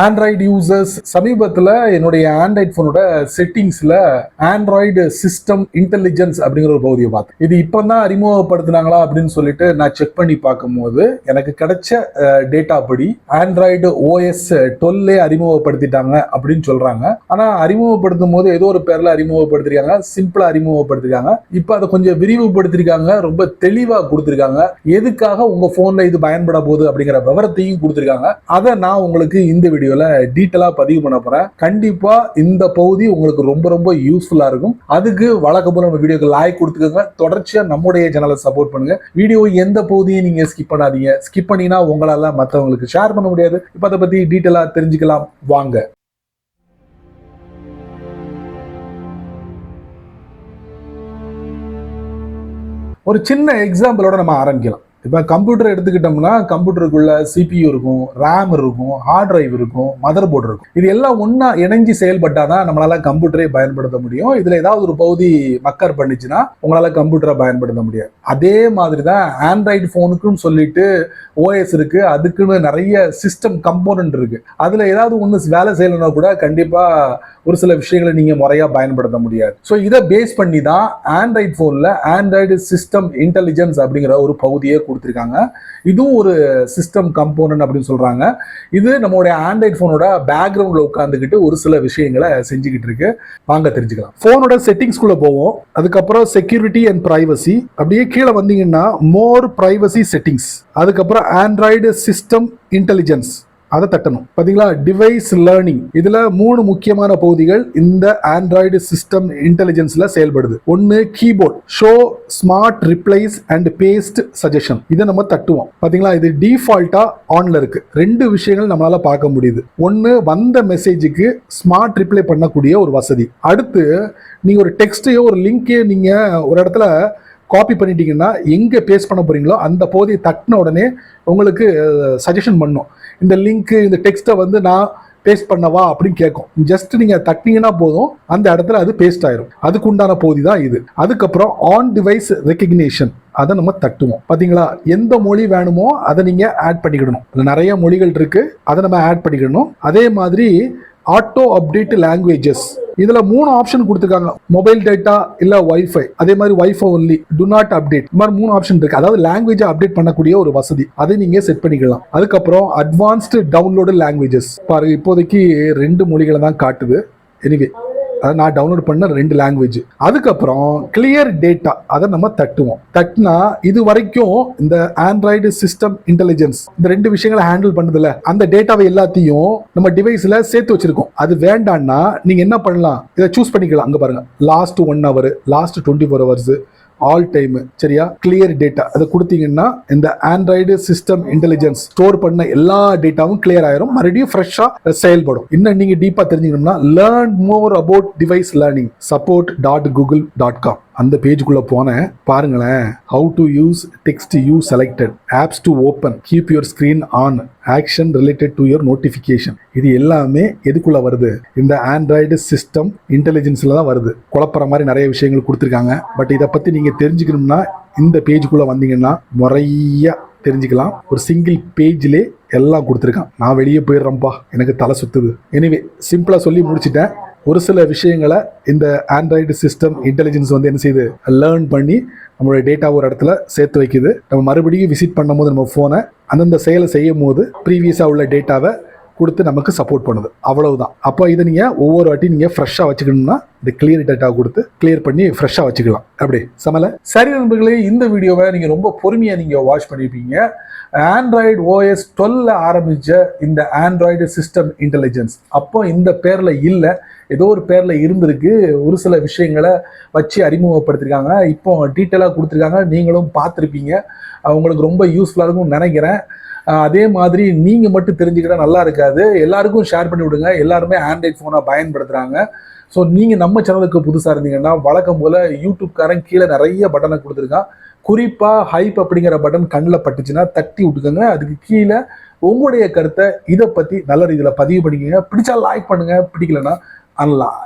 Android users சமீபத்தில் என்னுடைய Android ஃபோனோட செட்டிங்ஸில் ஆண்ட்ராய்டு சிஸ்டம் இன்டெலிஜென்ஸ் அப்படிங்கிற ஒரு பகுதியை பார்த்தேன். இது இப்போ தான் அறிமுகப்படுத்தினாங்களா அப்படின்னு சொல்லிட்டு நான் செக் பண்ணி பார்க்கும்போது எனக்கு கிடைச்ச டேட்டா படி ஆண்ட்ராய்டு OS 12 அறிமுகப்படுத்திட்டாங்க அப்படின்னு சொல்றாங்க. ஆனால் அறிமுகப்படுத்தும் போது ஏதோ ஒரு பேரில் அறிமுகப்படுத்திருக்காங்க, சிம்பிளா அறிமுகப்படுத்திருக்காங்க. இப்போ அதை கொஞ்சம் விரிவுபடுத்திருக்காங்க, ரொம்ப தெளிவாக கொடுத்துருக்காங்க. எதுக்காக உங்க போன்ல இது பயன்பட போகுது அப்படிங்கிற விவரத்தையும் கொடுத்துருக்காங்க. அதை நான் உங்களுக்கு இந்த வீடியோல டீட்டெயிலா பதிவு பண்ண போறேன். கண்டிப்பா இந்த பகுதி உங்களுக்கு ரொம்ப ரொம்ப யூஸ்ஃபுல்லா இருக்கும். அதுக்கு வழக்கம் போல நம்ம வீடியோக்கு லைக் கொடுத்துக்கோங்க. தொடர்ச்சியா நம்முடைய சேனலை சப்போர்ட் பண்ணுங்க. வீடியோ எந்த பகுதியும் நீங்க ஸ்கிப் பண்ணாதீங்க. ஸ்கிப் பண்ணினா உங்களால மற்றவங்களுக்கு ஷேர் பண்ண முடியாது. இப்ப அதை பத்தி டீட்டெயிலா தெரிஞ்சுக்கலாம் வாங்க. ஒரு சின்ன எக்ஸாம்பிளோட நம்ம ஆரம்பிக்கலாம். இப்போ கம்ப்யூட்டர் எடுத்துக்கிட்டோம்னா கம்ப்யூட்டருக்குள்ள CPU இருக்கும், RAM இருக்கும், ஹார்ட் டிரைவ் இருக்கும், மதர் போர்டு இருக்கும். இது எல்லாம் ஒன்னா இணைஞ்சு செயல்பட்டாதான் நம்மளால கம்ப்யூட்டரை பயன்படுத்த முடியும். இதுல ஏதாவது ஒரு பகுதி மக்கர் பண்ணிச்சுன்னா உங்களால கம்ப்யூட்டரை பயன்படுத்த முடியாது. அதே மாதிரி தான் ஆண்ட்ராய்டு போனுக்குன்னு சொல்லிட்டு OS இருக்கு, அதுக்குன்னு நிறைய சிஸ்டம் கம்போனன்ட் இருக்கு. அதுல ஏதாவது ஒன்று வேலை செய்யலைன்னா கூட கண்டிப்பா ஒரு சில விஷயங்களை நீங்க முறையா பயன்படுத்த முடியாது. ஸோ இதை பேஸ் பண்ணி தான் ஆண்ட்ராய்டு போன்ல ஆண்ட்ராய்டு சிஸ்டம் இன்டெலிஜென்ஸ் அப்படிங்கிற ஒரு பகுதியை கொடுத்துருக்காங்க. இதுவும் ஒரு சிஸ்டம் கம்போனன்ட் அப்படின்னு சொல்றாங்க. இது நம்மளுடைய ஆண்ட்ராய்டு போனோட பேக்ரவுண்ட்ல உட்காந்துக்கிட்டு ஒரு சில விஷயங்களை செஞ்சுக்கிட்டு இருக்கு. வாங்க தெரிஞ்சுக்கலாம். போனோட செட்டிங்ஸ்குள்ள போவோம். அதுக்கப்புறம் செக்யூரிட்டி அண்ட் பிரைவசி, அப்படியே கீழே வந்தீங்கன்னா மோர் பிரைவசி செட்டிங்ஸ், அதுக்கப்புறம் ஆண்ட்ராய்டு சிஸ்டம் இன்டெலிஜென்ஸ் அதை தட்டணும். பாத்தீங்களா, டிவைஸ் லேர்னிங். இதுல 3 முக்கியமான பகுதிகள் இந்த ஆண்ட்ராய்டு சிஸ்டம் இன்டெலிஜென்ஸ்ல செயல்படுது. ஒன்னு keyboard, show smart replies and paste suggestion. இதை நம்ம தட்டுவோம். பாத்தீங்களா, இது டிஃபால்ட்டா ஆன்ல இருக்கு. 2 விஷயங்கள் நம்மளால பார்க்க முடியுது. ஒன்னு வந்த மெசேஜுக்கு ஸ்மார்ட் ரிப்ளை பண்ணக்கூடிய ஒரு வசதி. அடுத்து நீங்க ஒரு டெக்ஸ்டையோ ஒரு லிங்கையோ நீங்க ஒரு இடத்துல காப்பி பண்ணிட்டீங்கன்னா எங்க பேஸ்ட் பண்ண போறீங்களோ அந்த பகுதியை தட்டின உடனே உங்களுக்கு சஜஷன் பண்ணும். இந்த லிங்க் இந்த டெக்ஸ்ட்டை வந்து நான் பேஸ்ட் பண்ணவா அப்படின்னு கேட்கும். ஜஸ்ட் நீங்க தட்டினீங்கன்னா போதும், அந்த இடத்துல அது பேஸ்ட் ஆயிரும். அதுக்கு உண்டான பகுதி தான் இது. அதுக்கப்புறம் ஆன் டிவைஸ் ரெகக்னிஷன், அதை நம்ம தட்டுவோம். பாத்தீங்களா, எந்த மொழி வேணுமோ அதை நீங்க ஆட் பண்ணிக்கிடணும். நிறைய மொழிகள் இருக்கு, அதை நம்ம ஆட் பண்ணிக்கிடணும். அதே மாதிரி ஆட்டோ அப்டேட் லாங்குவேஜஸ், இதுல 3 ஆப்ஷன் கொடுத்துருக்காங்க. மொபைல் டேட்டா இல்ல வைஃபை, அதே மாதிரி wifi only, to not update, இந்த மாதிரி 3 ஆப்ஷன் இருக்கு. அதாவது லாங்குவேஜ் அப்டேட் பண்ணக்கூடிய ஒரு வசதி, அதை நீங்க செட் பண்ணிக்கலாம். அதுக்கப்புறம் அட்வான்ஸ்டு டவுன்லோடு லாங்குவேஜஸ் பாருங்க, இப்போதைக்கு 2 மொழிகளை தான் காட்டுது. எனிவே நான் டவுன்லோட் பண்ண 2 லாங்குவேஜ். அதுக்கப்புறம் கிளியர் டேட்டா, அதை நம்ம தட்டுவோம். தட்டினா இது வரைக்கும் இந்த ஆண்ட்ராய்டு சிஸ்டம் இன்டெலிஜென்ஸ் இந்த 2 விஷயங்களை ஹேண்டில் பண்ணதுல அந்த டேட்டாவை எல்லாத்தையும் நம்ம டிவைஸ்ல சேர்த்து வச்சிருக்கோம். அது வேண்டாம்னா நீங்க என்ன பண்ணலாம், இதை சூஸ் பண்ணிக்கலாம். அங்க பாருங்க, last 1 hour, last 24 hours, all time, சரியா, கிளியர் டேட்டா அதை கொடுத்தீங்கன்னா இந்த ஆண்ட்ராய்டு சிஸ்டம் இன்டெலிஜென்ஸ் ஸ்டோர் பண்ண எல்லா டேட்டாவும் கிளியர் ஆயிரும், மறுபடியும் ஃப்ரெஷ்ஷா செயல்படும். இன்னும் நீங்க டீப்பா தெரிஞ்சுக்கணும்னா learn more about device learning support.google.com அந்த பேஜுக்குள்ள போனேன். பாருங்களேன், how to use text you selected, apps to open, keep your screen on, action related to your notification. இது எல்லாமே எதுக்குள்ள வருது, இந்த ஆண்ட்ராய்டு சிஸ்டம் இன்டெலிஜென்ஸ்ல தான் வருது. குழப்பற மாதிரி நிறைய விஷயங்கள் கொடுத்துருக்காங்க. பட் இதை பத்தி நீங்க தெரிஞ்சுக்கணும்னா இந்த பேஜுக்குள்ள வந்தீங்கன்னா முறையா தெரிஞ்சுக்கலாம். ஒரு சிங்கிள் பேஜ்லே எல்லாம் கொடுத்துருக்கான். நான் வெளியே போயிடுறேன்ப்பா, எனக்கு தலை சுத்துது. எனிவே சிம்பிளா சொல்லி முடிச்சுட்டேன். ஒரு சில விஷயங்களை இந்த ஆண்ட்ராய்டு சிஸ்டம் இன்டெலிஜென்ஸ் வந்து என்ன செய்யுது, லேர்ன் பண்ணி நம்மளுடைய டேட்டா ஒரு இடத்துல சேர்த்து வைக்குது. நம்ம மறுபடியும் விசிட் பண்ணும் போது நம்ம போனை அந்தந்த செயலை செய்யும் போது ப்ரீவியஸாக உள்ள டேட்டாவை கொடுத்து நமக்கு சப்போர்ட் பண்ணுது. அவ்வளவுதான். அப்போ இதை நீங்க ஒவ்வொரு வாட்டி நீங்க ஃப்ரெஷ்ஷாக வச்சுக்கணும்னா இந்த கிளியர் டேட்டா கொடுத்து கிளியர் பண்ணி ஃப்ரெஷ்ஷாக வச்சுக்கலாம். அப்படி சமல. சரி நண்பர்களே, இந்த வீடியோவை நீங்க ரொம்ப பொறுமையா நீங்க வாட்ச் பண்ணிருப்பீங்க. ஆண்ட்ராய்டு OS 12 ஆரம்பிச்ச இந்த ஆண்ட்ராய்டு சிஸ்டம் இன்டெலிஜென்ஸ் அப்போ இந்த பேர்ல இல்லை, ஏதோ ஒரு பேர்ல இருந்திருக்கு. ஒரு சில விஷயங்களை வச்சு அறிமுகப்படுத்திருக்காங்க. இப்போ டீட்டெயிலாக கொடுத்துருக்காங்க. நீங்களும் பார்த்துருப்பீங்க. உங்களுக்கு ரொம்ப யூஸ்ஃபுல்லாக இருக்கும்னு நினைக்கிறேன். அதே மாதிரி நீங்க மட்டும் தெரிஞ்சுக்கிட்டா நல்லா இருக்காது, எல்லாருக்கும் ஷேர் பண்ணி விடுங்க. எல்லாருமே ஆண்ட்ராய்டு ஃபோனை பயன்படுத்துறாங்க. ஸோ நீங்க நம்ம சேனலுக்கு புதுசாக இருந்தீங்கன்னா வழக்கம் போல யூடியூப்காரன் கீழே நிறைய பட்டனை கொடுத்துருக்கான். குறிப்பா ஹைப் அப்படிங்கிற பட்டன் கண்ணில் பட்டுச்சுன்னா தட்டி விட்டுக்கோங்க. அதுக்கு கீழே உங்களுடைய கருத்தை இதை பத்தி நல்ல ரீதியில் பதிவு பண்ணிக்கோங்க. பிடிச்சா லைக் பண்ணுங்க, பிடிக்கலன்னா அன்லைக்.